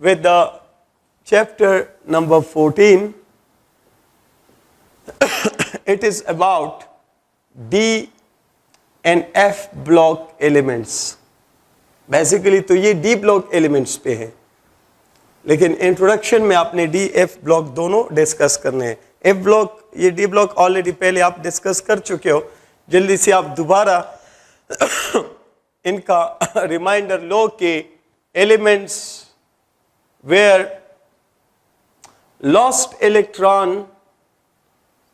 with the chapter number 14. It is about D and F block elements. Basically तो ये D block elements पे है, लेकिन introduction में आपने D F ब्लॉक दोनों डिस्कस करने हैं. F ब्लॉक, ये D ब्लॉक ऑलरेडी पहले आप डिस्कस कर चुके हो. जल्दी से आप दोबारा इनका रिमाइंडर लो कि elements where lost electron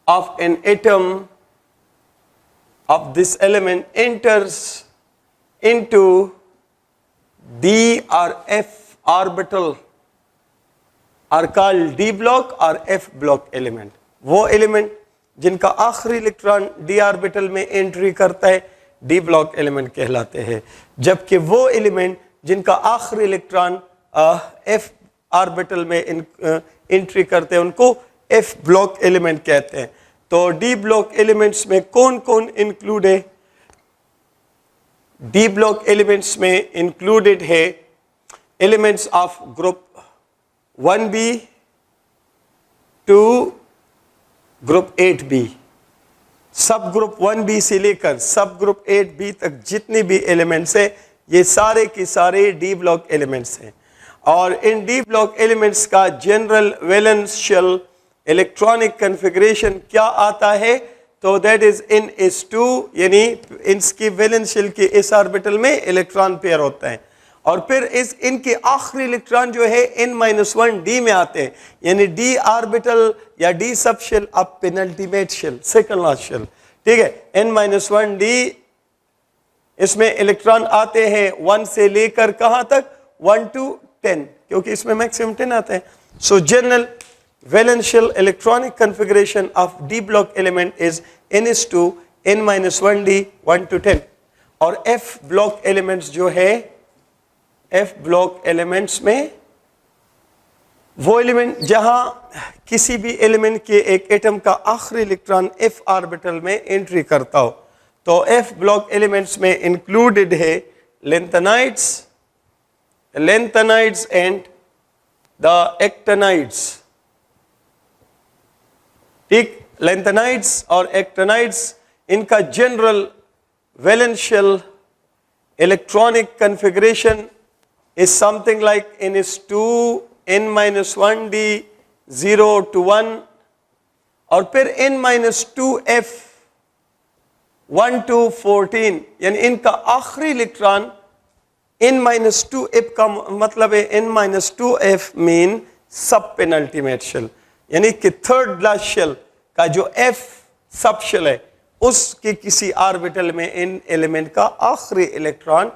of an atom of this element enters into D or F orbital are called D block or F block element. वो एलिमेंट जिनका आखिरी इलेक्ट्रॉन D ऑर्बिटल में एंट्री करता है D ब्लॉक एलिमेंट कहलाते हैं, जबकि वो एलिमेंट जिनका आखिरी इलेक्ट्रॉन F ऑर्बिटल में एंट्री करते हैं उनको F ब्लॉक एलिमेंट कहते हैं. तो D ब्लॉक एलिमेंट्स में कौन कौन इंक्लूड है? D ब्लॉक एलिमेंट्स में इंक्लूडेड है elements of group 1b to group 8b. सब ग्रुप 1b से लेकर सब ग्रुप 8b तक जितनी भी एलिमेंट्स है ये सारे के सारे D ब्लॉक एलिमेंट्स हैं. और इन D ब्लॉक एलिमेंट्स का जनरल वैलेंशियल इलेक्ट्रॉनिक कन्फिगरेशन क्या आता है? तो दैट इज NS2, यानी इसकी वैलेंशियल के इस ऑर्बिटल में इलेक्ट्रॉन पेयर होता है, और फिर इस इनके आखिरी इलेक्ट्रॉन जो है N-1d में आते हैं, यानी D ऑर्बिटल या D सब शेल अब penultimate shell, second last shell. ठीक है, N-1d इसमें इलेक्ट्रॉन आते हैं 1 से लेकर कहां तक? 1 to 10, क्योंकि इसमें मैक्सिमम 10 आते हैं. सो general valential electronic configuration of D block element is NS2 N-1d 1 to 10. और F block elements जो है, F block elements में वो एलिमेंट जहां किसी भी एलिमेंट के एक एटम का आखिरी इलेक्ट्रॉन F ऑर्बिटल में एंट्री करता हो, तो F ब्लॉक एलिमेंट्स में इंक्लूडेड है lanthanide एंड द actinides. ठीक, lanthanide और actinides इनका general वैलेंशियल electronic configuration is something like NS2 N-1d 0 to 1, और फिर N-2f 1 to 14, यानी इनका आखिरी इलेक्ट्रॉन N-2f का मतलब है N-2f मीन सब पेनल्टीमेट शेल, यानी कि थर्ड लास्ट शेल का जो F सब शेल है उसके किसी ऑर्बिटल में इन एलिमेंट का आखिरी इलेक्ट्रॉन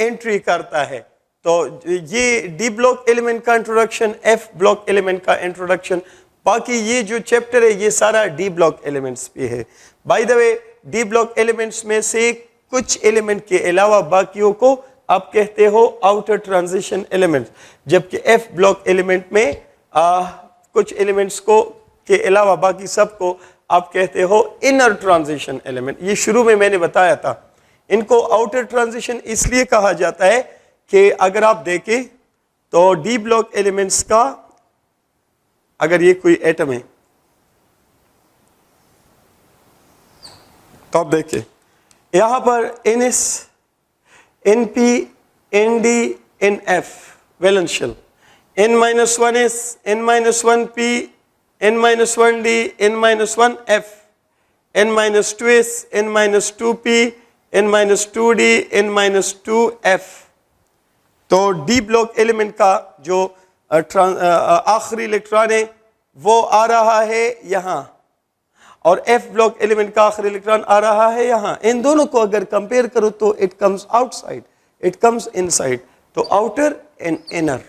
एंट्री करता है. तो ये D ब्लॉक एलिमेंट का इंट्रोडक्शन, F ब्लॉक एलिमेंट का इंट्रोडक्शन. बाकी ये जो चैप्टर है ये सारा D ब्लॉक एलिमेंट्स पे है. By the way D block elements में से कुछ एलिमेंट के अलावा बाकियों को आप कहते हो आउटर ट्रांजिशन एलिमेंट्स, जबकि F ब्लॉक एलिमेंट में कुछ एलिमेंट्स को के अलावा बाकी सबको आप कहते हो इनर ट्रांजिशन एलिमेंट. ये शुरू में मैंने बताया था. इनको आउटर ट्रांजिशन इसलिए कहा जाता है कि अगर आप देखें तो D ब्लॉक एलिमेंट्स का, अगर ये कोई एटम है तो आप देखें यहां पर NS NP ND NF वैलेंशियल, N-1s N-1p N-1d N-1f N-2s N-2p N-2d N-2f. तो D ब्लॉक एलिमेंट का जो आखिरी इलेक्ट्रॉन है वो आ रहा है यहाँ, और F ब्लॉक एलिमेंट का आखिरी इलेक्ट्रॉन आ रहा है यहाँ. इन दोनों को अगर कंपेयर करो तो it comes outside, it comes inside. तो आउटर एंड इनर,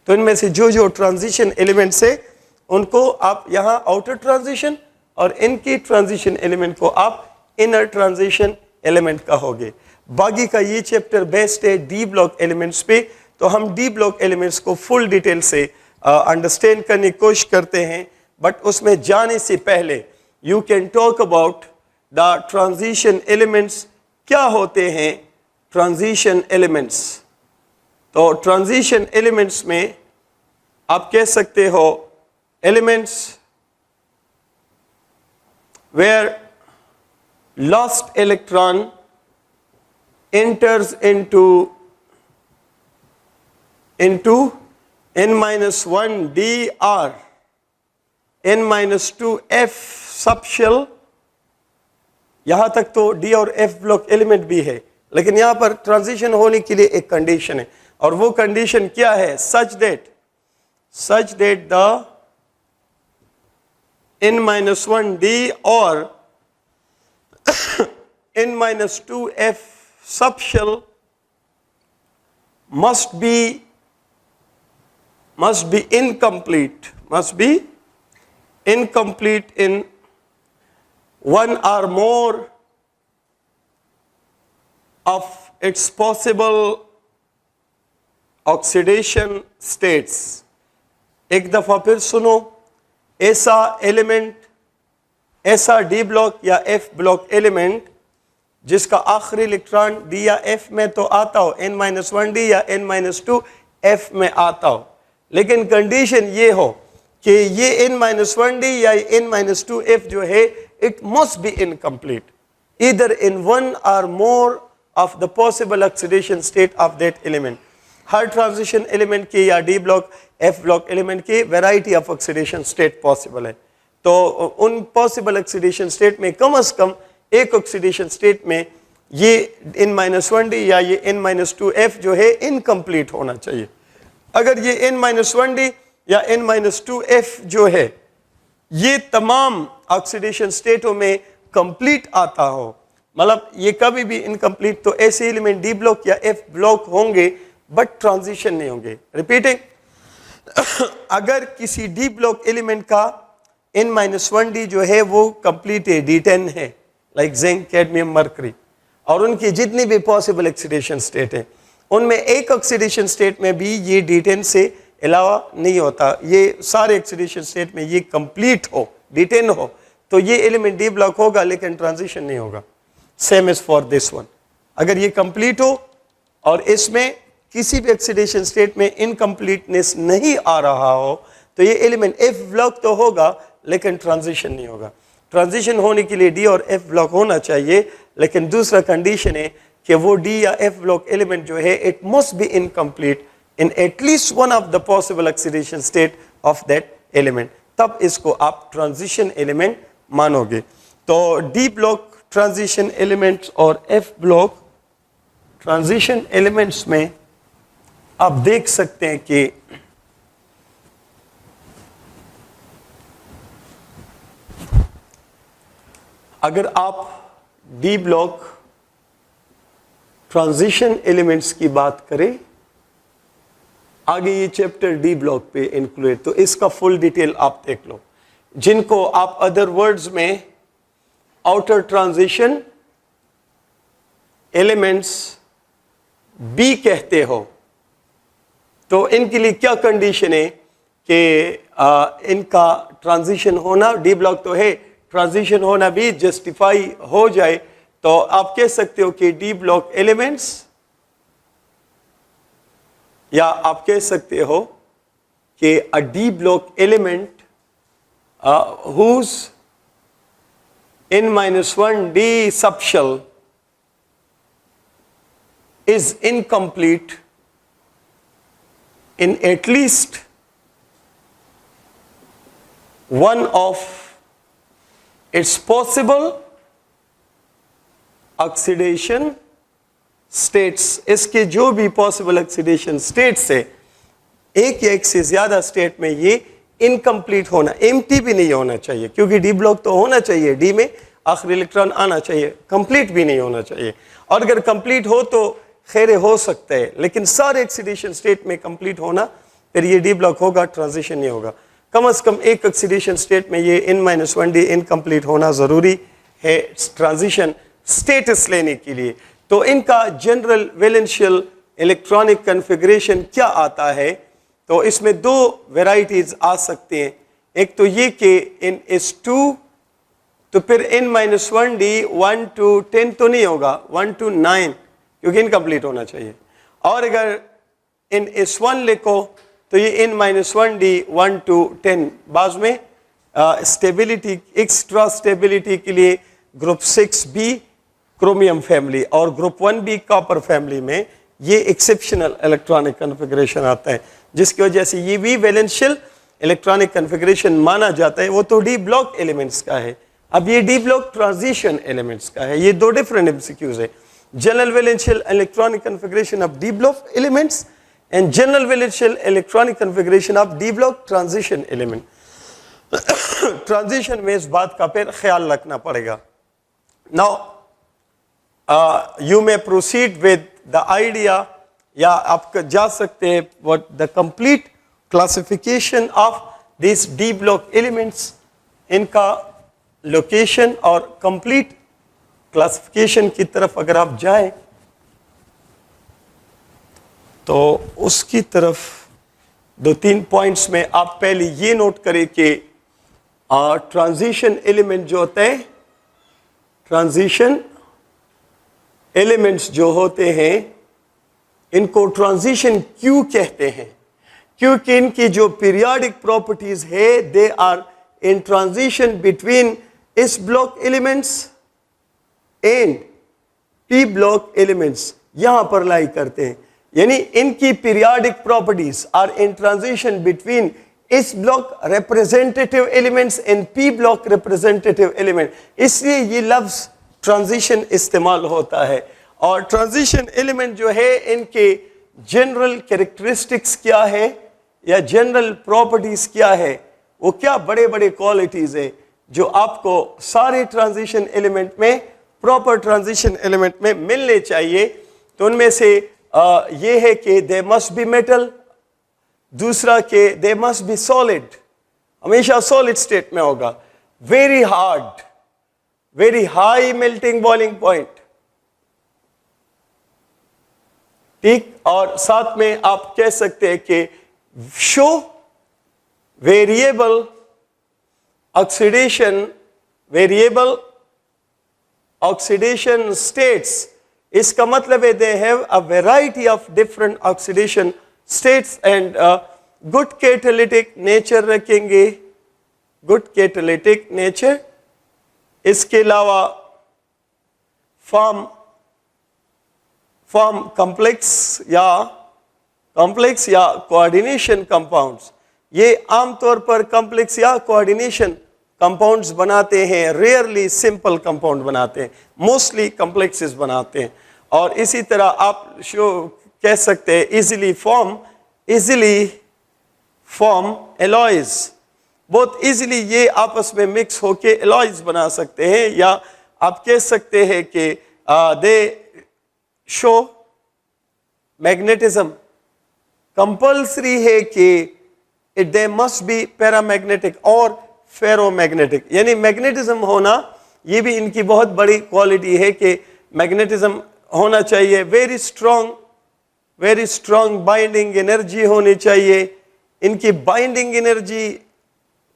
तो इनमें से जो जो ट्रांजिशन एलिमेंट्स है उनको आप यहाँ आउटर ट्रांजिशन और इनकी ट्रांजिशन एलिमेंट को आप इनर ट्रांजिशन एलिमेंट कहोगे. बाकी का ये चैप्टर बेस्ड है D ब्लॉक एलिमेंट्स पे, तो हम D ब्लॉक एलिमेंट्स को फुल डिटेल से अंडरस्टैंड करने की कोशिश करते हैं. बट उसमें जाने से पहले you can talk about the transition elements. क्या होते हैं ट्रांजिशन एलिमेंट्स? तो ट्रांजिशन एलिमेंट्स में आप कह सकते हो elements where lost electron enters into n-1 d r n-2 f subshell, यहां तक तो d और f ब्लॉक एलिमेंट भी है, लेकिन यहां पर ट्रांजिशन होने के लिए एक कंडीशन है, और वो कंडीशन क्या है? Such that the n-1 d और n-2f subshell must be incomplete in one or more of its possible oxidation states. एक दफा फिर सुनो, ऐसा एलिमेंट, ऐसा डी ब्लॉक या एफ ब्लॉक एलिमेंट जिसका आखिरी इलेक्ट्रॉन डी या एफ में तो आता हो, n-1 डी या n-2 एफ में आता हो, लेकिन कंडीशन ये हो कि ये n-1 डी या n-2 एफ जो है it must be incomplete either in one or more of the possible oxidation state of that element. हर ट्रांजिशन एलिमेंट की या d block f block element की variety of oxidation state possible है, तो उन possible oxidation state में कम से कम एक ऑक्सीडेशन स्टेट में ये n-1 डी या ये n-2 एफ जो है इनकम्प्लीट होना चाहिए. अगर ये n-1 डी या n-2 एफ जो है ये तमाम ऑक्सीडेशन स्टेटों में कंप्लीट आता हो, मतलब ये कभी भी इनकम्प्लीट, तो ऐसे एलिमेंट डी ब्लॉक या एफ ब्लॉक होंगे बट ट्रांजिशन नहीं होंगे. रिपीटिंग, अगर किसी डी ब्लॉक एलिमेंट का n-1 डी जो है वो कंप्लीट है, D10 है, लाइक जिंक, कैडमियम, मरकरी, और उनकी जितनी भी पॉसिबल ऑक्सीडेशन स्टेट है उनमें एक ऑक्सीडेशन स्टेट में भी ये D10 से अलावा नहीं होता, ये सारे ऑक्सीडेशन स्टेट में ये कंप्लीट हो, D10 हो, तो ये एलिमेंट डी ब्लॉक होगा लेकिन ट्रांजिशन नहीं होगा. Same is for this one. अगर ये कंप्लीट हो और इसमें किसी भी ऑक्सीडेशन स्टेट में इनकम्प्लीटनेस नहीं आ रहा हो तो ये एलिमेंट एफ ब्लॉक तो होगा लेकिन ट्रांजिशन नहीं होगा. ट्रांजिशन होने के लिए डी और एफ ब्लॉक होना चाहिए, लेकिन दूसरा कंडीशन है कि वो डी या एफ ब्लॉक एलिमेंट जो है it must be incomplete in at least one of the possible oxidation state of that element, तब इसको आप ट्रांजिशन एलिमेंट मानोगे. तो डी ब्लॉक ट्रांजिशन एलिमेंट्स और एफ ब्लॉक ट्रांजिशन एलिमेंट्स में आप देख सकते हैं कि अगर आप डी ब्लॉक ट्रांजिशन एलिमेंट्स की बात करें, आगे ये चैप्टर डी ब्लॉक पे इंक्लूडेड, तो इसका फुल डिटेल आप देख लो, जिनको आप अदर वर्ड्स में आउटर ट्रांजिशन एलिमेंट्स बी कहते हो. तो इनके लिए क्या कंडीशन है कि इनका ट्रांजिशन होना, डी ब्लॉक तो है, ट्रांजिशन होना भी जस्टिफाई हो जाए, तो आप कह सकते हो कि डी ब्लॉक एलिमेंट्स, या आप कह सकते हो कि a d block element whose n-1 d subshell is incomplete in at least one of its possible oxidation states. इसके जो भी possible oxidation states है, एक या एक से ज्यादा स्टेट में ये इनकम्प्लीट होना, एम्प्टी भी नहीं होना चाहिए, क्योंकि डी ब्लॉक तो होना चाहिए, डी में आखिरी इलेक्ट्रॉन आना चाहिए, कंप्लीट भी नहीं होना चाहिए, और अगर कंप्लीट हो तो खैर हो सकता है, लेकिन सारे ऑक्सीडेशन स्टेट में कंप्लीट होना, फिर ये डी ब्लॉक होगा, ट्रांजिशन नहीं होगा. कम से कम एक ऑक्सीडेशन स्टेट में ये n-1 डी इनकम्प्लीट होना ज़रूरी है ट्रांजिशन स्टेटस लेने के लिए. तो इनका जनरल वैलेंशियल इलेक्ट्रॉनिक कन्फिगरेशन क्या आता है, तो इसमें दो वेराइटीज आ सकते हैं. एक तो ये कि इन S2 तो फिर n-1 डी 1 to 10 तो नहीं होगा, 1 to 9, क्योंकि इनकम्प्लीट होना चाहिए. और अगर इन S1 लिखो तो ये N-1D 1 to 10 बाद में स्टेबिलिटी, एक्स्ट्रा स्टेबिलिटी के लिए ग्रुप 6B क्रोमियम फैमिली और ग्रुप 1B कॉपर फैमिली में ये एक्सेप्शनल इलेक्ट्रॉनिक कन्फिगरेशन आता है, जिसकी वजह से ये भी वैलेंशियल इलेक्ट्रॉनिक कन्फिगरेशन माना जाता है। वो तो डी ब्लॉक एलिमेंट्स का है, अब ये डी ब्लॉक ट्रांजिशन एलिमेंट्स का है। ये दो डिफरेंट एमसीक्यूज है, general वैलेंशियल electronic configuration of D block elements and general वैलेंशियल electronic configuration of D block transition element. Transition में इस बात का फिर ख्याल रखना पड़ेगा। Now you may proceed with the idea, या आप जा सकते हैं what the complete classification of this D block elements, इनका लोकेशन और कंप्लीट क्लासिफिकेशन की तरफ अगर आप जाएं तो उसकी तरफ 2-3 पॉइंट्स में आप पहले ये नोट करें कि ट्रांजिशन एलिमेंट जो होते हैं, ट्रांजिशन एलिमेंट्स जो होते हैं इनको ट्रांजिशन क्यों कहते हैं? क्योंकि इनकी जो पीरियोडिक प्रॉपर्टीज है they are in transition between S block elements and P block elements यहां पर लाई करते हैं, यानी इनकी periodic properties are in transition between S block representative elements and P block representative element, इसलिए ये लफ्ज ट्रांजिशन इस्तेमाल होता है। और ट्रांजिशन एलिमेंट जो है इनके जनरल कैरेक्टरिस्टिक्स क्या है या जनरल प्रॉपर्टीज क्या है, वो क्या बड़े बड़े क्वालिटीज है जो आपको सारे ट्रांजिशन एलिमेंट में, प्रॉपर ट्रांजिशन एलिमेंट में मिलने चाहिए। तो उनमें से ये है कि दे मस्ट बी मेटल, दूसरा कि दे मस्ट बी सॉलिड, हमेशा सॉलिड स्टेट में होगा, very hard, very high melting boiling point, ठीक। और साथ में आप कह सकते हैं कि show variable oxidation, variable oxidation states, इसका मतलब है they have a variety of different oxidation states and good catalytic nature रखेंगे, गुड कैटालिटिक नेचर। इसके अलावा फॉर्म कॉम्प्लेक्स या कोऑर्डिनेशन कंपाउंड्स, ये आमतौर पर कॉम्प्लेक्स या कोऑर्डिनेशन कंपाउंड्स बनाते हैं, रेयरली सिंपल कंपाउंड बनाते हैं, मोस्टली कॉम्प्लेक्सेस बनाते हैं। और इसी तरह आप कह सकते हैं इजीली फॉर्म एलॉयज, बहुत इजीली ये आपस में मिक्स होके एलॉयज बना सकते हैं। या आप कह सकते हैं कि दे शो मैग्नेटिज्म, कंपल्सरी है कि it they must be paramagnetic और फेरोमैग्नेटिक, यानी मैग्नेटिज्म होना ये भी इनकी बहुत बड़ी क्वालिटी है कि मैग्नेटिज्म होना चाहिए, वेरी स्ट्रॉन्ग बाइंडिंग एनर्जी होनी चाहिए, इनकी बाइंडिंग एनर्जी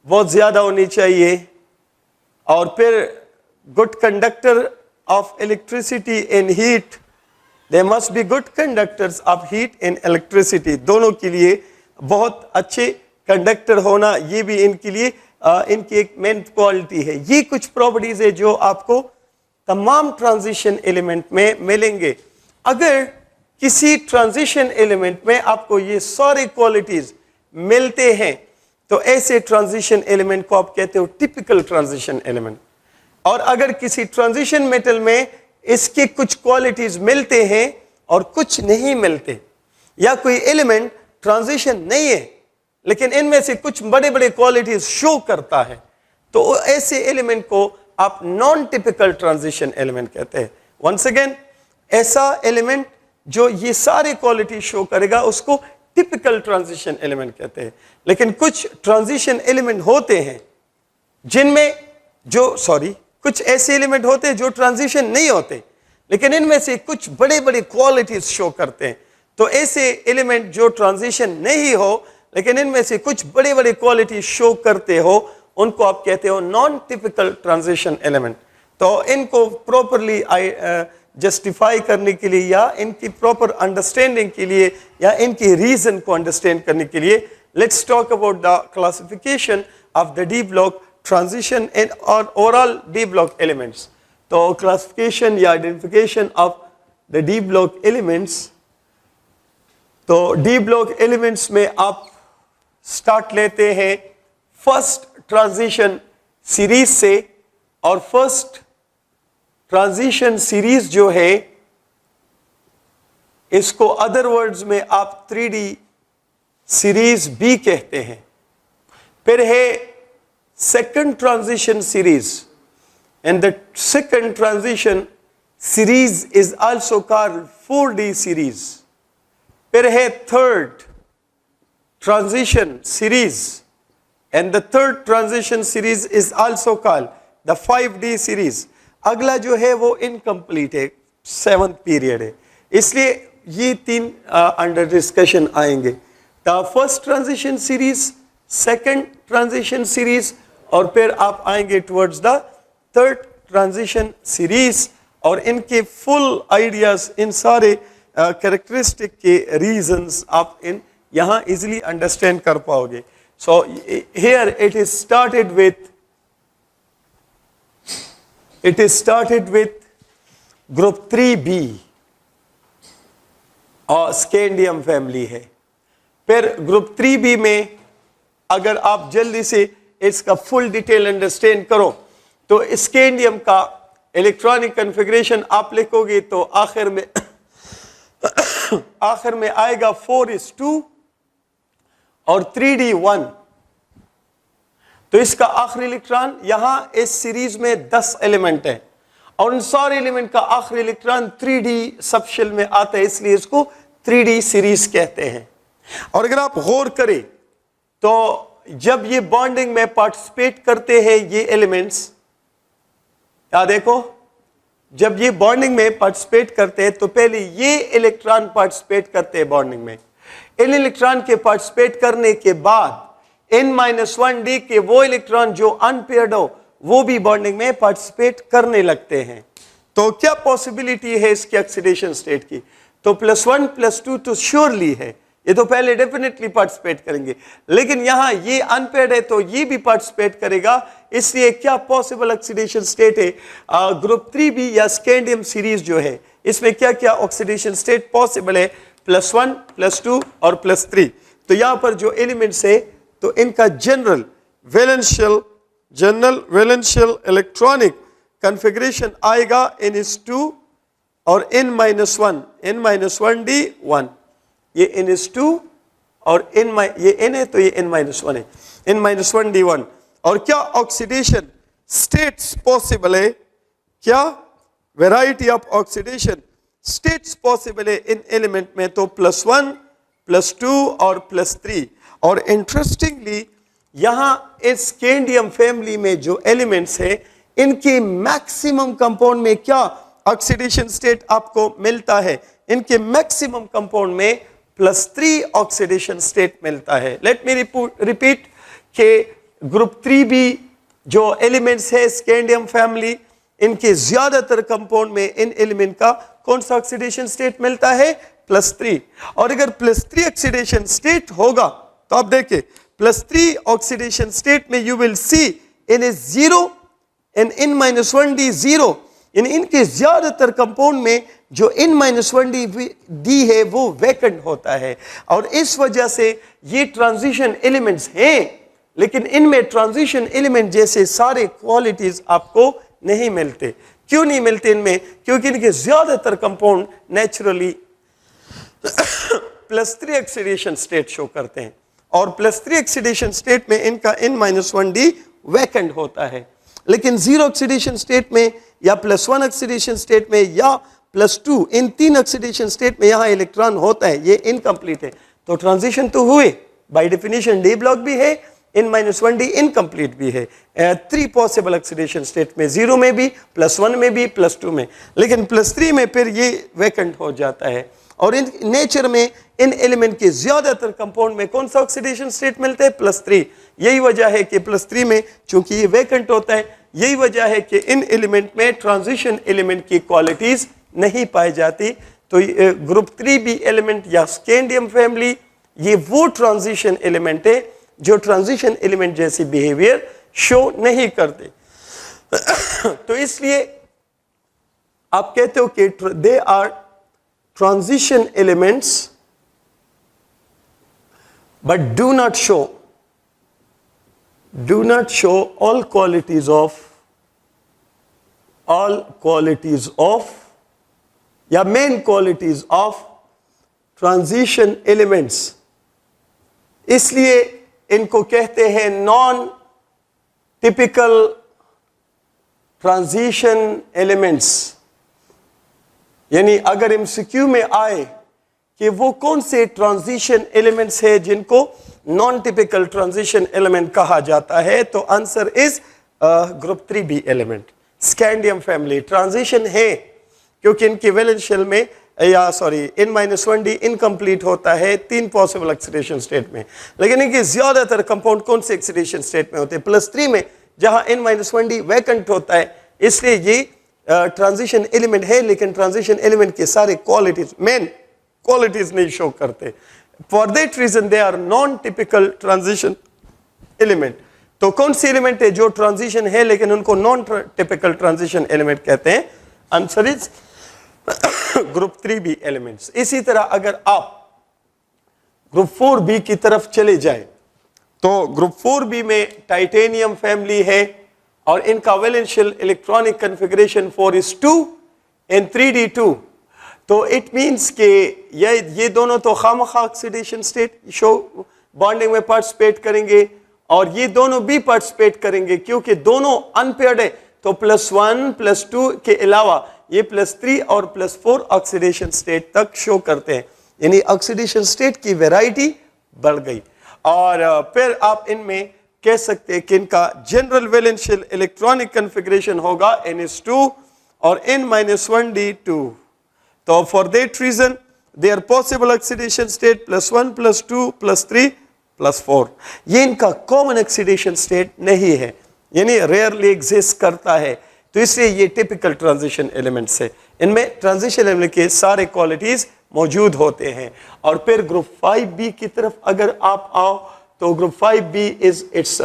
बहुत ज़्यादा होनी चाहिए। और फिर good conductor of electricity and heat, they must be good conductors of heat and electricity, दोनों के लिए बहुत अच्छे कंडक्टर होना ये भी इनके लिए इनकी एक मेन क्वालिटी है। ये कुछ प्रॉपर्टीज है जो आपको तमाम ट्रांजिशन एलिमेंट में मिलेंगे। अगर किसी ट्रांजिशन एलिमेंट में आपको ये सारी क्वालिटीज मिलते हैं तो ऐसे ट्रांजिशन एलिमेंट को आप कहते हो टिपिकल ट्रांजिशन एलिमेंट। और अगर किसी ट्रांजिशन मेटल में इसके कुछ क्वालिटीज मिलते हैं और कुछ नहीं मिलते, या कोई एलिमेंट ट्रांजिशन नहीं है लेकिन इनमें से कुछ बड़े बड़े क्वालिटीज शो करता है, तो ऐसे एलिमेंट को आप नॉन टिपिकल ट्रांजिशन एलिमेंट कहते हैं। वंस अगेन, ऐसा एलिमेंट जो ये सारे क्वालिटी शो करेगा उसको टिपिकल ट्रांजिशन एलिमेंट कहते हैं। लेकिन कुछ ट्रांजिशन एलिमेंट होते हैं जिनमें कुछ ऐसे एलिमेंट होते हैं जो ट्रांजिशन नहीं होते लेकिन इनमें से कुछ बड़े बड़े क्वालिटीज शो करते हैं। तो ऐसे एलिमेंट जो ट्रांजिशन नहीं हो लेकिन इनमें से कुछ बड़े बड़े क्वालिटी शो करते हो, उनको आप कहते हो नॉन टिपिकल ट्रांजिशन एलिमेंट। तो इनको प्रॉपरली जस्टिफाई करने के लिए या इनकी प्रॉपर अंडरस्टैंडिंग के लिए या इनकी रीजन को अंडरस्टैंड करने के लिए, let's talk about the classification of the D block transition and और ओवरऑल डी ब्लॉक एलिमेंट्स। तो क्लासिफिकेशन या identification of the D block elements, तो डी ब्लॉक एलिमेंट्स में आप स्टार्ट लेते हैं फर्स्ट ट्रांजिशन सीरीज से, और फर्स्ट ट्रांजिशन सीरीज जो है इसको अदर वर्ड्स में आप 3D सीरीज भी कहते हैं। फिर है second transition series, and the second transition series is also called 4D series. फिर है third transition series, and the third transition series is also called the 5D series. अगला जो है वो इनकम्प्लीट है, 7th पीरियड है, इसलिए ये 3 अंडर डिस्कशन आएंगे। The first transition series, second transition series, और फिर आप आएंगे towards the third transition series, और इनके फुल आइडियाज, इन सारे कैरेक्टरिस्टिक के रीजंस आप इन यहाँ इजिली अंडरस्टैंड कर पाओगे। So here it is started with group 3B और स्कैंडियम फैमिली है। फिर ग्रुप 3B में अगर आप जल्दी से इसका फुल डिटेल अंडरस्टैंड करो तो स्कैंडियम का इलेक्ट्रॉनिक कॉन्फ़िगरेशन आप लिखोगे तो आखिर में आएगा 4:2 और 3D1। तो इसका आखिरी इलेक्ट्रॉन, यहां इस सीरीज में 10 एलिमेंट है और उन सारे एलिमेंट का आखिरी इलेक्ट्रॉन 3D सबशेल में आता है, इसलिए इसको 3D सीरीज कहते हैं। और अगर आप गौर करें तो जब ये बॉन्डिंग में पार्टिसिपेट करते हैं ये एलिमेंट्स, क्या देखो, जब ये बॉन्डिंग में पार्टिसिपेट करते हैं तो पहले ये इलेक्ट्रॉन पार्टिसिपेट करते हैं बॉन्डिंग में। इन इलेक्ट्रॉन के पार्टिसिपेट करने के बाद N-1D के वो इलेक्ट्रॉन जो अनपेयर्ड हो वो भी बॉन्डिंग में पार्टिसिपेट करने लगते हैं। तो क्या पॉसिबिलिटी है इसके ऑक्सीडेशन स्टेट की? तो +1 +2 तो श्योरली है, ये तो पहले डेफिनेटली पार्टिसिपेट करेंगे, लेकिन यहां ये अनपेयर्ड है तो ये भी पार्टिसिपेट करेगा, इसलिए क्या पॉसिबल ऑक्सीडेशन स्टेट है ग्रुप 3B या स्कैंडियम सीरीज जो है इसमें क्या क्या ऑक्सीडेशन स्टेट पॉसिबल है? +1 +2 और +3। तो यहां पर जो एलिमेंट्स है तो इनका जनरल वैलेंशियल इलेक्ट्रॉनिक कॉन्फ़िगरेशन आएगा N2 और N-1D1। ये N2 और ये N है तो ये N-1 है, N-1D1। और क्या ऑक्सीडेशन स्टेट्स पॉसिबल है? क्या variety of oxidation states possible है इन एलिमेंट में? तो +1 +2 और +3। और इंटरेस्टिंगली यहां इस स्कैंडियम फैमिली में जो एलिमेंट्स है इनके मैक्सिमम कंपाउंड में क्या ऑक्सीडेशन स्टेट आपको मिलता है? इनके मैक्सिमम कंपाउंड में +3 ऑक्सीडेशन स्टेट मिलता है। लेट मी रिपीट के ग्रुप 3B जो एलिमेंट्स है स्कैंडियम फैमिली, इनके ज्यादातर कंपाउंड में इन एलिमेंट का कौन सा ऑक्सीडेशन स्टेट मिलता है? +3। और अगर +3 ऑक्सीडेशन स्टेट होगा तो आप देखिए +3 ऑक्सीडेशन स्टेट में you will see Na0 and N-1D 0। इनके ज्यादातर कंपाउंड में जो N-1D है वो वैकेंट होता है, और इस वजह से ये ट्रांजिशन एलिमेंट्स हैं, लेकिन इनमें ट्रांजिशन एलिमेंट जैसे सारे क्वालिटीज आपको नहीं मिलते। क्यों नहीं मिलते इनमें? क्योंकि इनके ज्यादातर compound naturally +3 oxidation state show करते हैं, और +3 ऑक्सीडेशन स्टेट में इनका N-1D वैकेंट होता है, लेकिन 0 ऑक्सीडेशन स्टेट में या +1 ऑक्सीडेशन स्टेट में या +2, इन 3 ऑक्सीडेशन स्टेट में यहां इलेक्ट्रॉन होता है, ये इनकम्प्लीट है। तो ट्रांजिशन तो हुए, बाय डेफिनेशन डी ब्लॉक भी है, N-1D इनकम्प्लीट भी है। 3 पॉसिबल ऑक्सीडेशन स्टेट में, 0 में भी, +1 में भी, +2 में, लेकिन +3 में फिर ये वैकेंट हो जाता है। और इन नेचर में इन एलिमेंट के ज्यादातर कंपाउंड में कौन सा ऑक्सीडेशन स्टेट मिलता है? +3। यही वजह है कि +3 में चूंकि ये वैकेंट होता है, यही वजह है कि इन एलिमेंट में ट्रांजिशन एलिमेंट की क्वालिटीज नहीं पाई जाती। तो ग्रुप 3b एलिमेंट या स्कैंडियम फैमिली ये वो ट्रांजिशन एलिमेंट है जो ट्रांजिशन एलिमेंट जैसी बिहेवियर शो नहीं करते। तो इसलिए आप कहते हो कि they are transition elements but do not show all qualities of या main qualities of transition elements, इसलिए इनको कहते हैं non typical transition elements। यानी अगर एमसीक्यू में आए कि वो कौन से ट्रांजिशन एलिमेंट्स है जिनको नॉन टिपिकल ट्रांजिशन एलिमेंट कहा जाता है, तो answer is group 3b element scandium family. Transition है क्योंकि इनकी वैलेंस शेल में या सॉरी n-1d इनकम्प्लीट होता है 3 पॉसिबल ऑक्सीडेशन स्टेट में, लेकिन इनके ज्यादातर कंपाउंड कौन से ऑक्सीडेशन स्टेट में होते हैं, +3 में, जहां n-1d वैकेंट होता है। इसलिए ये ट्रांजिशन एलिमेंट है, लेकिन ट्रांजिशन एलिमेंट के सारे क्वालिटीज मेन क्वालिटीज नहीं शो करते। For that reason they are non typical transition element. तो कौन सी एलिमेंट है जो ट्रांजिशन है लेकिन उनको नॉन टिपिकल ट्रांजिशन एलिमेंट कहते हैं? Answer is group 3b elements. इसी तरह अगर आप ग्रुप 4b की तरफ चले जाए तो ग्रुप 4b में टाइटेनियम फैमिली है और इनका वैलेंशियल इलेक्ट्रॉनिक कन्फिगरेशन 4:2 and 3d2। तो इट मीन्स के ये दोनों तो खामखा ऑक्सीडेशन स्टेट शो बॉन्डिंग में पार्टिसिपेट करेंगे और ये दोनों भी पार्टिसिपेट करेंगे क्योंकि दोनों अनपेयर्ड है। तो +1 +2 के अलावा ये +3 और +4 ऑक्सीडेशन स्टेट तक शो करते हैं, यानी ऑक्सीडेशन स्टेट की वैरायटी बढ़ गई। और फिर आप इनमें कह सकते हैं कि इनका जनरल वैलेंशियल इलेक्ट्रॉनिक कन्फिगरेशन होगा NH2 और n-1d2। तो for that reason they are possible oxidation state +1 +2 +3 +4। ये इनका कॉमन ऑक्सीडेशन स्टेट नहीं है, यानी रेयरली एग्जिस्ट करता है। तो इसलिए ये टिपिकल ट्रांजिशन एलिमेंट्स है, इनमें ट्रांजिशन एलिमेंट के सारे क्वालिटीज मौजूद होते हैं। और फिर ग्रुप 5b की तरफ अगर आप आओ तो group 5b is its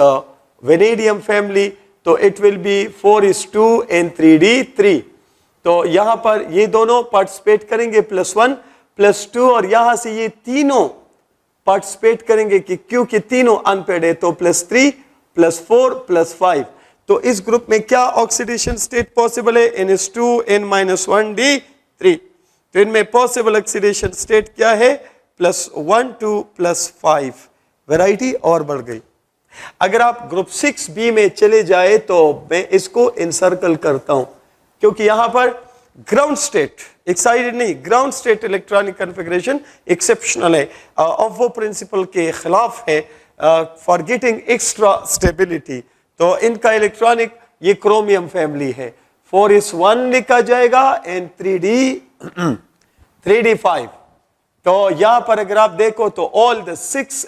vanadium family. तो it will be 4:2 and 3d3। तो यहां पर ये दोनों पार्टिसिपेट करेंगे +1 +2 और यहां से ये तीनों पार्टिसिपेट करेंगे कि क्योंकि तीनों अनपेड है, तो +3 +4 +5। तो इस ग्रुप में क्या ऑक्सीडेशन स्टेट पॉसिबल है? NH2 n-1d3। तो इनमें पॉसिबल ऑक्सीडेशन स्टेट क्या है? +1 2 +5। वैरायटी और बढ़ गई। अगर आप ग्रुप 6b में चले जाए तो मैं इसको इनसर्कल करता हूं क्योंकि यहां पर ग्राउंड स्टेट एक्साइटेड नहीं, ground state electronic configuration exceptional है, ऑफ वो प्रिंसिपल के खिलाफ है फॉर गेटिंग एक्स्ट्रा स्टेबिलिटी। तो इनका इलेक्ट्रॉनिक ये क्रोमियम फैमिली है, 4:1 लिखा जाएगा एंड 3d5। तो यहां पर अगर आप देखो तो all the 6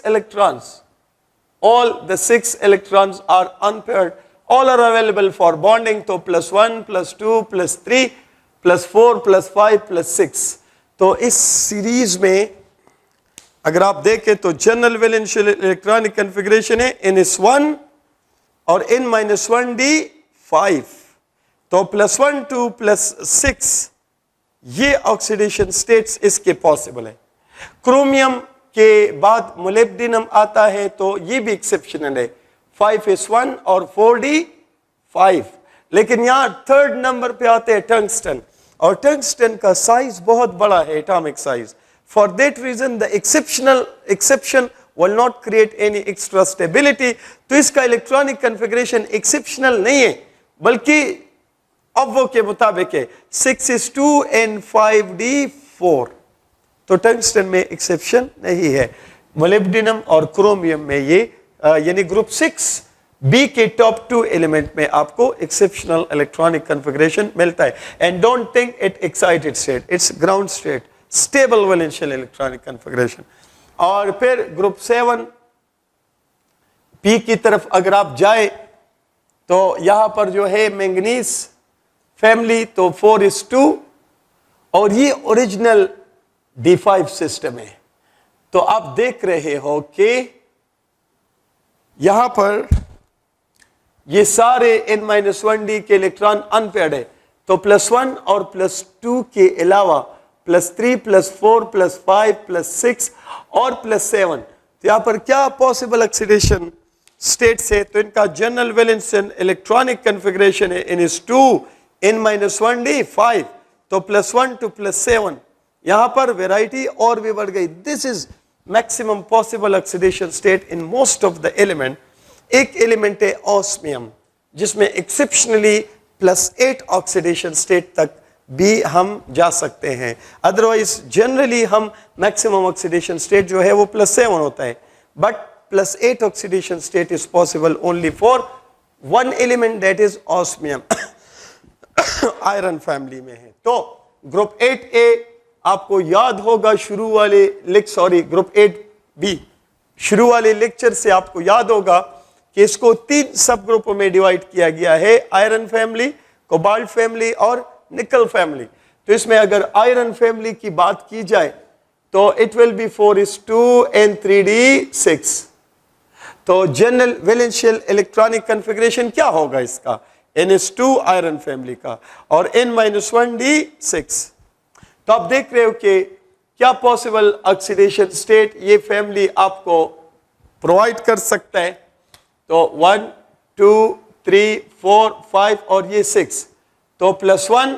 electrons are unpaired, all are available for bonding। तो +1 +2 +3 +4 +5 +6। तो इस सीरीज में अगर आप देखें तो जनरल वैलेंशियल इलेक्ट्रॉनिक कन्फिगरेशन है NH1 और n-1d5। तो +1 2 +6 ये ऑक्सीडेशन स्टेट्स इसके पॉसिबल है। क्रोमियम के बाद मोलिब्डेनम आता है तो ये भी एक्सेप्शनल है, 5s1 और 4d5। लेकिन यहां थर्ड नंबर पे आते हैं टंगस्टन, और टंगस्टन का साइज बहुत बड़ा है, atomic size. For that reason the exception will not create any extra stability। तो इसका इलेक्ट्रॉनिक कन्फिगरेशन एक्सेप्शनल नहीं है बल्कि अब वो के मुताबिक है 6s2 and 5d4। तो टंगस्टन में एक्सेप्शन नहीं है। मोलिब्डेनम और क्रोमियम में ये यानी ग्रुप 6b के टॉप 2 एलिमेंट में आपको एक्सेप्शनल इलेक्ट्रॉनिक कन्फिगरेशन मिलता है। And don't think it excited state, it's ground state, stable वैलेंशियल electronic configuration. और फिर ग्रुप 7p की तरफ अगर आप जाए तो यहां पर जो है मैंगनीज फैमिली, तो 4:2 और ये ओरिजिनल D5 सिस्टम है। तो आप देख रहे हो कि यहां पर ये सारे n-1d के इलेक्ट्रॉन अनपेयर्ड है। तो +1 और +2 के अलावा +3 +4 +5 +6 और +7, तो यहां पर क्या पॉसिबल ऑक्सीडेशन स्टेट्स है? तो इनका जनरल वैलेंस इलेक्ट्रॉनिक कन्फिग्रेशन है n2 n-1d 5, तो +1 to +7, यहां पर वैरायटी और भी बढ़ गई। This is maximum possible oxidation state in most of the element. एक एलिमेंट है ऑस्मियम, जिसमें एक्सेप्शनली +8 ऑक्सीडेशन स्टेट तक भी हम जा सकते हैं। अदरवाइज जनरली हम मैक्सिमम ऑक्सीडेशन स्टेट जो है वो +7 होता है, but +8 oxidation state is possible only for one element, that is osmium. Iron family में है। तो ग्रुप 8A आपको याद होगा ग्रुप 8B शुरू वाले लेक्चर से आपको याद होगा कि इसको 3 सब ग्रुपों में डिवाइड किया गया है, आयरन फैमिली, कोबाल्ट फैमिली और निकल फैमिली। तो इसमें अगर आयरन फैमिली की बात की जाए तो इट विल बी 4:2 n3d6। तो जनरल वैलेंशियल इलेक्ट्रॉनिक कन्फिग्रेशन क्या होगा इसका? n2 आयरन फैमिली का और n-1d6। तो आप देख रहे हो कि क्या पॉसिबल ऑक्सीडेशन स्टेट ये फैमिली आपको प्रोवाइड कर सकता है। तो 1 2 3 4 5 और ये 6, तो +1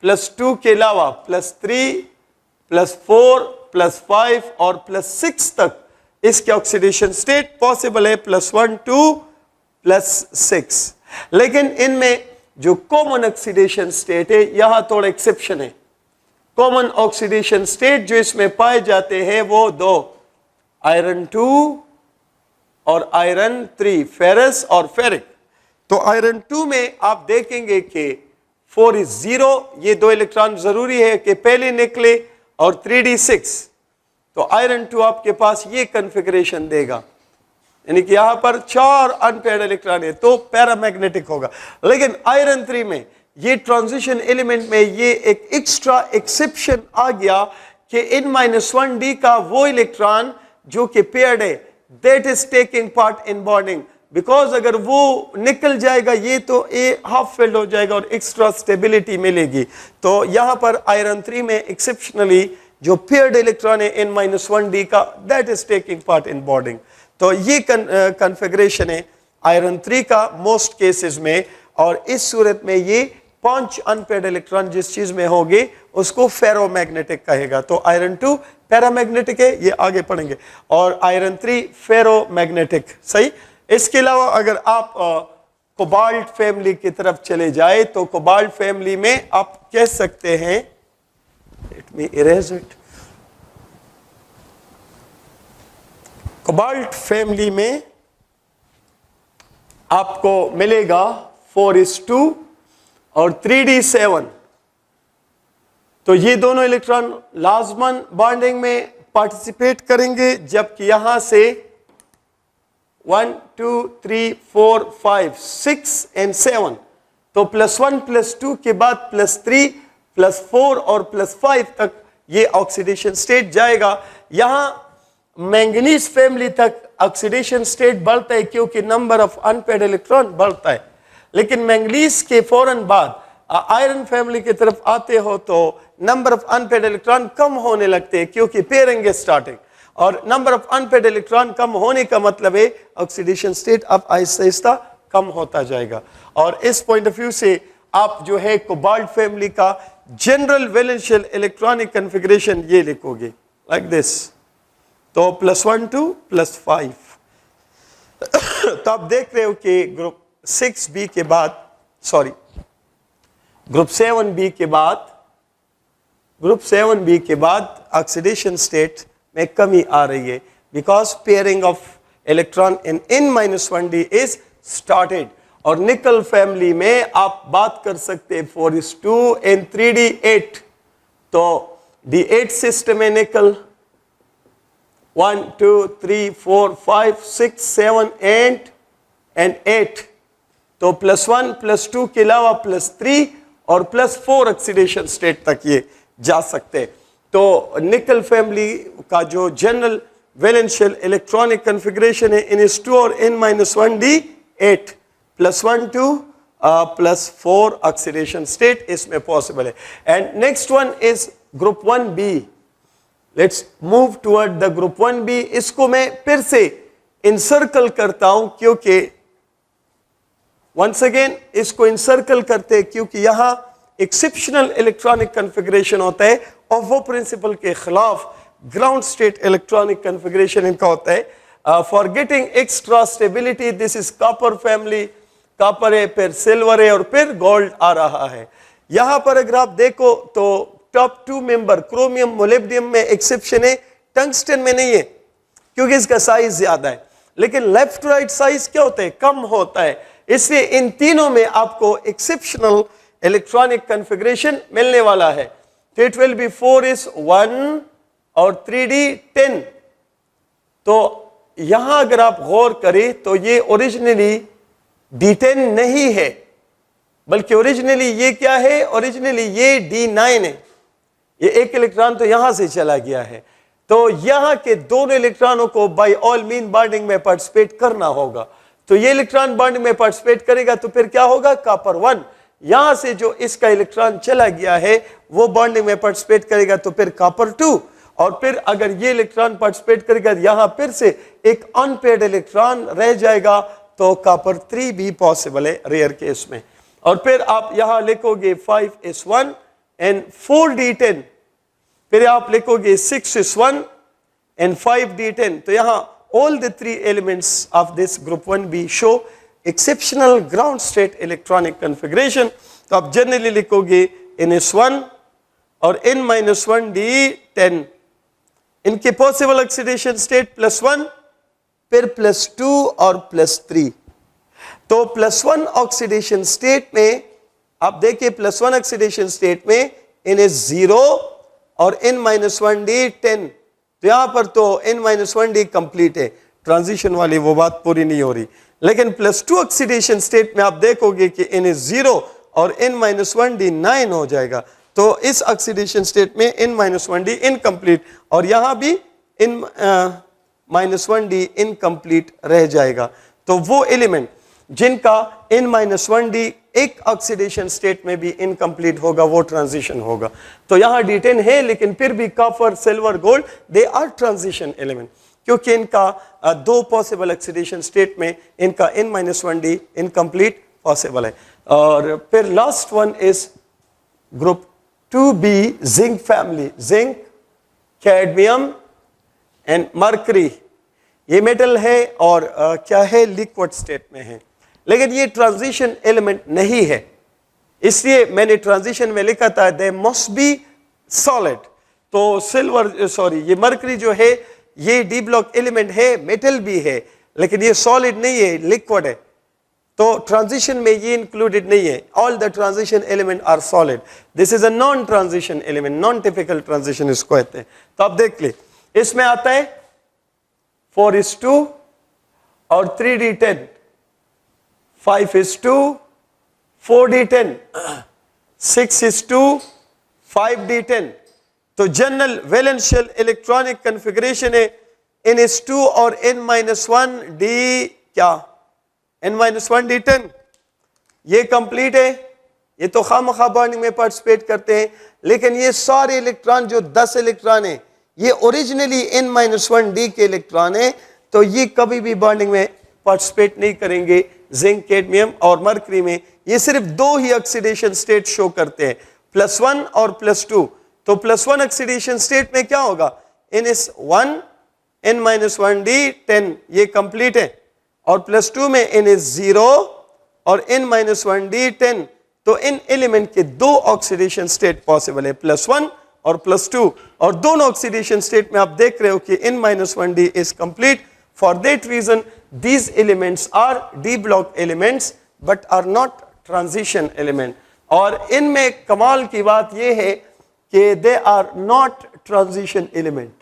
+2 के अलावा +3 +4 +5 और +6 तक इसके ऑक्सीडेशन स्टेट पॉसिबल है, +1 2 +6। लेकिन इनमें जो कॉमन ऑक्सीडेशन स्टेट है, यहां थोड़ा एक्सेप्शन है। कॉमन ऑक्सीडेशन स्टेट जो इसमें पाए जाते हैं वो 2, आयरन 2 और आयरन 3, फेरस और फेरिक। तो आयरन 2 में आप देखेंगे कि 4 is 0, ये 2 इलेक्ट्रॉन जरूरी है कि पहले निकले, और 3d6। तो आयरन 2 आपके पास ये कन्फिगरेशन देगा, यानी कि यहां पर 4 अनपेयर्ड इलेक्ट्रॉन है, तो पैरामैग्नेटिक होगा। लेकिन आयरन 3 में ये ट्रांजिशन एलिमेंट में ये एक एक्स्ट्रा एक्सेप्शन आ गया कि n-1d का वो इलेक्ट्रॉन जो कि पेयर्ड है, that is taking part in bonding. Because अगर वो निकल जाएगा ये तो ए हाफ फिल्ड हो जाएगा और एक्स्ट्रा स्टेबिलिटी मिलेगी। तो यहां पर आयरन 3 में एक्सेप्शनली जो पेयर्ड इलेक्ट्रॉन है n-1d का, that is taking part in bonding. तो ये कन्फिगरेशन है आयरन 3 का मोस्ट केसेस में। और इस सूरत में ये 5 अनपेयर्ड इलेक्ट्रॉन जिस चीज में होंगे उसको फेरोमैग्नेटिक कहेगा। तो आयरन 2 पैरामैग्नेटिक है, ये आगे पढ़ेंगे, और आयरन 3 फेरोमैग्नेटिक। सही। इसके अलावा अगर आप कोबाल्ट फैमिली की तरफ चले जाए तो कोबाल्ट फैमिली में आप कह सकते हैं, let me erase it, cobalt family में आपको मिलेगा 4:2 और 3d7। तो ये दोनों इलेक्ट्रॉन लाजमन बॉन्डिंग में पार्टिसिपेट करेंगे, जबकि यहां से 1 2 3 4 5 6 and 7, तो +1 +2 के बाद +3 +4 और +5 तक ये ऑक्सीडेशन स्टेट जाएगा। यहां मैंगनीज फैमिली तक ऑक्सीडेशन स्टेट बढ़ता है क्योंकि नंबर ऑफ अनपेयर्ड इलेक्ट्रॉन बढ़ता है। लेकिन मैंगनीज के फौरन बाद आयरन फैमिली की तरफ आते हो तो नंबर ऑफ अनपेयर्ड इलेक्ट्रॉन कम होने लगते हैं क्योंकि पेयरिंग इज स्टार्टिंग, और नंबर ऑफ अनपेयर्ड इलेक्ट्रॉन कम होने का मतलब है ऑक्सीडेशन स्टेट अब आहिस्ता आहिस्ता कम होता जाएगा। और इस पॉइंट ऑफ व्यू से आप जो है कोबाल्ट फैमिली का जनरल वैलेंशियल इलेक्ट्रॉनिक कन्फिगरेशन ये लिखोगे लाइक दिस। तो +1 2 +5। तो आप देख रहे हो कि ग्रुप 6B के बाद, सॉरी ग्रुप 7B के बाद ऑक्सीडेशन स्टेट में कमी आ रही है, because pairing of electron in n-1d is started. और निकल फैमिली में आप बात कर सकते हैं 4:2 and 3d8। तो d8 सिस्टम में निकल 1 2 3 4 5 6 7 8 and 8, तो +1 +2 के अलावा +3 और +4 ऑक्सीडेशन स्टेट तक ये जा सकते। तो निकल फैमिली का जो जनरल वैलेंशियल इलेक्ट्रॉनिक कन्फिग्रेशन है NH2 और N-1D 8 +1 2 +4 ऑक्सीडेशन स्टेट इसमें पॉसिबल है। And next one is group 1B। Let's move toward the group 1B। इसको मैं फिर से इंसर्कल करता हूं क्योंकि वंस अगेन इसको इंसर्कल करते क्योंकि यहां एक्सेप्शनल इलेक्ट्रॉनिक कन्फिग्रेशन होता है और वो प्रिंसिपल के खिलाफ ग्राउंड स्टेट इलेक्ट्रॉनिक कन्फिग्रेशन इनका होता है। For getting extra stability this is copper family, copper है, फिर सिल्वर है और फिर गोल्ड आ रहा है। यहां पर अगर आप देखो तो टॉप 2 मेंबर क्रोमियम मोलिब्डियम में एक्सेप्शन है, टंगस्टन में नहीं है क्योंकि इसका साइज ज्यादा है। लेकिन लेफ्ट राइट साइज क्या होता है, कम होता है, इसलिए इन तीनों में आपको एक्सेप्शनल इलेक्ट्रॉनिक कन्फिग्रेशन मिलने वाला है। तो इट विल बी 4s1 और 3d 10। तो यहां अगर आप गौर करें तो ये ओरिजिनली D10 नहीं है, बल्कि ओरिजिनली ये क्या है, ओरिजिनली ये D9 है। ये एक इलेक्ट्रॉन तो यहां से चला गया है, तो यहां के दोनों इलेक्ट्रॉनों को बाय ऑल मीन बॉन्डिंग में पार्टिसिपेट करना होगा। तो ये इलेक्ट्रॉन बॉन्डिंग में पार्टिसिपेट करेगा तो फिर क्या होगा, कॉपर 1। यहां से जो इसका इलेक्ट्रॉन चला गया है वो बॉन्डिंग में पार्टिसिपेट करेगा तो फिर कॉपर 2। और फिर अगर ये इलेक्ट्रॉन पार्टिसिपेट करेगा यहां फिर से एक अनपेयर्ड इलेक्ट्रॉन रह जाएगा तो कॉपर 3 भी पॉसिबल है रेयर केस में। और फिर आप यहां लिखोगे 5s1 एंड 4d10, फिर आप लिखोगे 6s1 एंड 5d10। तो यहां all the 3 elements of this group 1B show exceptional ground state electronic configuration। तो आप जनरली लिखोगे NS1 और N-1D 10। इनके पॉसिबल ऑक्सीडेशन स्टेट +1 फिर +2 और +3। तो +1 ऑक्सीडेशन स्टेट में आप देखिए +1 ऑक्सीडेशन स्टेट में NH0 और N-1D 10। तो यहां पर तो N-1D कंप्लीट है, ट्रांजिशन वाली वो बात पूरी नहीं हो रही। लेकिन +2 ऑक्सीडेशन स्टेट में आप देखोगे कि NH0 और N-1D 9 हो जाएगा। तो इस ऑक्सीडेशन स्टेट में N-1D इनकम्प्लीट और यहां भी N-1D इनकम्प्लीट रह जाएगा। तो वो एलिमेंट जिनका N-1D एक ऑक्सीडेशन स्टेट में भी इनकम्प्लीट होगा वो ट्रांजिशन होगा। तो यहां D10 है लेकिन फिर भी copper silver gold they are transition element क्योंकि इनका 2 पॉसिबल ऑक्सीडेशन स्टेट में इनका N-1D इनकम्प्लीट पॉसिबल है। और फिर last one is group 2B zinc family, zinc, cadmium and mercury. ये मेटल है और क्या है, लिक्विड स्टेट में है, लेकिन ये ट्रांजिशन एलिमेंट नहीं है, इसलिए मैंने ट्रांजिशन में लिखा था दे मस्ट बी सॉलिड। तो ये मर्करी जो है ये डी ब्लॉक एलिमेंट है, मेटल भी है, लेकिन ये सॉलिड नहीं है, लिक्विड है। तो ट्रांजिशन में ये इंक्लूडेड नहीं है। All the transition element are solid. This is a non transition element, non typical transition इसको कहते हैं। तो आप देख ले इसमें आता है 4s2 और 3d10, 5s2 4d10, 6s2 5d10। तो जनरल वैलेंशियल इलेक्ट्रॉनिक कन्फिग्रेशन है NH2 और N-1D क्या, N-1D10 ये कंप्लीट है। ये तो खामखा बॉन्डिंग में पार्टिसिपेट करते हैं, लेकिन ये सारे इलेक्ट्रॉन जो 10 इलेक्ट्रॉन है ये ओरिजिनली N-1D के इलेक्ट्रॉन है, तो ये कभी भी बॉन्डिंग में पार्टिसिपेट नहीं करेंगे जिंक, कैडमियम और मर्करी में। ये सिर्फ 2 ही ऑक्सीडेशन स्टेट शो करते हैं, +1 और +2। तो +1 ऑक्सीडेशन स्टेट में क्या होगा, NS1 N-1D 10 ये कंप्लीट है, और +2 में NS0 और N-1D 10। तो इन एलिमेंट के 2 ऑक्सीडेशन स्टेट पॉसिबल है, +1 और +2, और दोनों ऑक्सीडेशन स्टेट में आप देख रहे हो कि N-1D is complete. For that reason these elements are d block elements but are not transition element। और इनमें कमाल की बात यह है कि they are not transition element।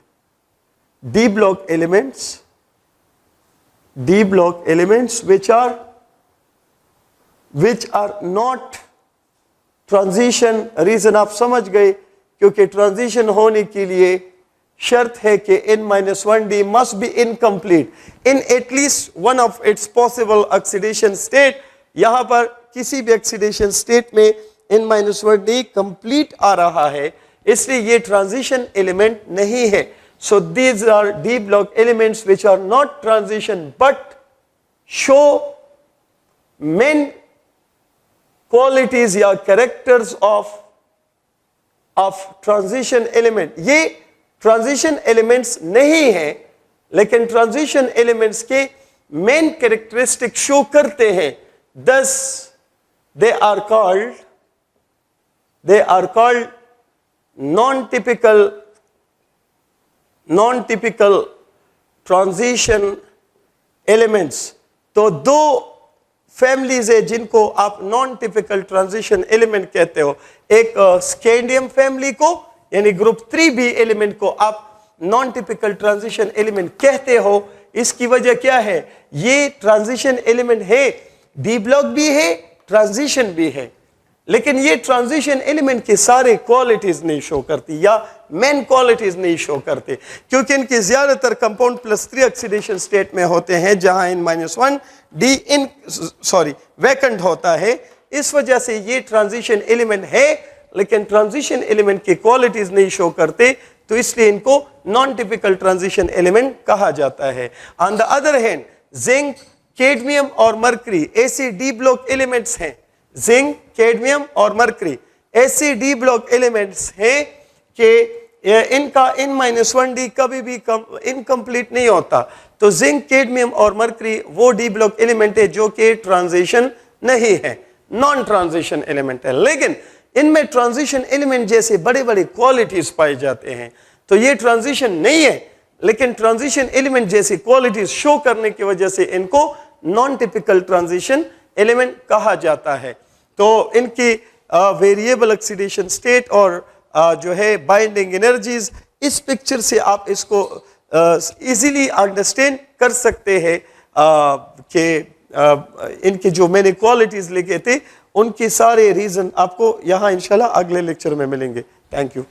d block elements which are not transition, reason आप समझ गए क्योंकि ट्रांजिशन होने के लिए शर्त है कि N-1D must be incomplete in at least one of its possible oxidation state। यहां पर किसी भी ऑक्सीडेशन स्टेट में N-1D कंप्लीट आ रहा है, इसलिए ये ट्रांजिशन एलिमेंट नहीं है। So these are D block elements which are not transition but show main qualities या कैरेक्टर्स ऑफ ट्रांजिशन एलिमेंट। ये ट्रांजिशन एलिमेंट्स नहीं है, लेकिन ट्रांजिशन एलिमेंट्स के मेन कैरेक्टरिस्टिक शो करते हैं। दस they are called non-typical transition elements। तो दो फैमिलीज है जिनको आप नॉन टिपिकल ट्रांजिशन एलिमेंट कहते हो। एक स्कैंडियम फैमिली को यानी ग्रुप 3b एलिमेंट को आप नॉन टिपिकल ट्रांजिशन एलिमेंट कहते हो। इसकी वजह क्या है? ये ट्रांजिशन एलिमेंट है, डी ब्लॉक भी है, ट्रांजिशन भी है, लेकिन ये ट्रांजिशन एलिमेंट की सारे क्वालिटीज नहीं शो करती या मेन क्वालिटीज नहीं शो करते, क्योंकि इनके ज्यादातर कंपाउंड +3 ऑक्सीडेशन स्टेट में होते हैं जहां N-1D वैकेंट होता है। इस वजह से ये ट्रांजिशन एलिमेंट है, लेकिन ट्रांजिशन एलिमेंट की क्वालिटीज नहीं शो करते, तो इसलिए इनको नॉन टिपिकल ट्रांजिशन एलिमेंट कहा जाता है। On the other hand zinc, cadmium और मरकरी ऐसे डी ब्लॉक एलिमेंट्स हैं। जिंक, कैडमियम और मरकरी ऐसे डी ब्लॉक एलिमेंट्स हैं कि इनका N-1D कभी भी इनकम्प्लीट नहीं होता। तो जिंक, कैडमियम और मरकरी वो डी ब्लॉक एलिमेंट है जो कि ट्रांजिशन नहीं है, नॉन ट्रांजिशन एलिमेंट है, लेकिन इनमें ट्रांजिशन एलिमेंट जैसे बड़े बड़े क्वालिटीज पाए जाते हैं। तो ये ट्रांजिशन नहीं है, लेकिन ट्रांजिशन एलिमेंट जैसी क्वालिटीज शो करने की वजह से इनको नॉन टिपिकल ट्रांजिशन एलिमेंट कहा जाता है। तो इनकी वेरिएबल ऑक्सीडेशन स्टेट और जो है बाइंडिंग एनर्जीज, इस पिक्चर से आप इसको इजीली अंडरस्टैंड कर सकते हैं कि इनके जो मैंने क्वालिटीज लिखे थे उनके सारे रीजन आपको यहाँ इंशाल्लाह अगले लेक्चर में मिलेंगे। Thank you.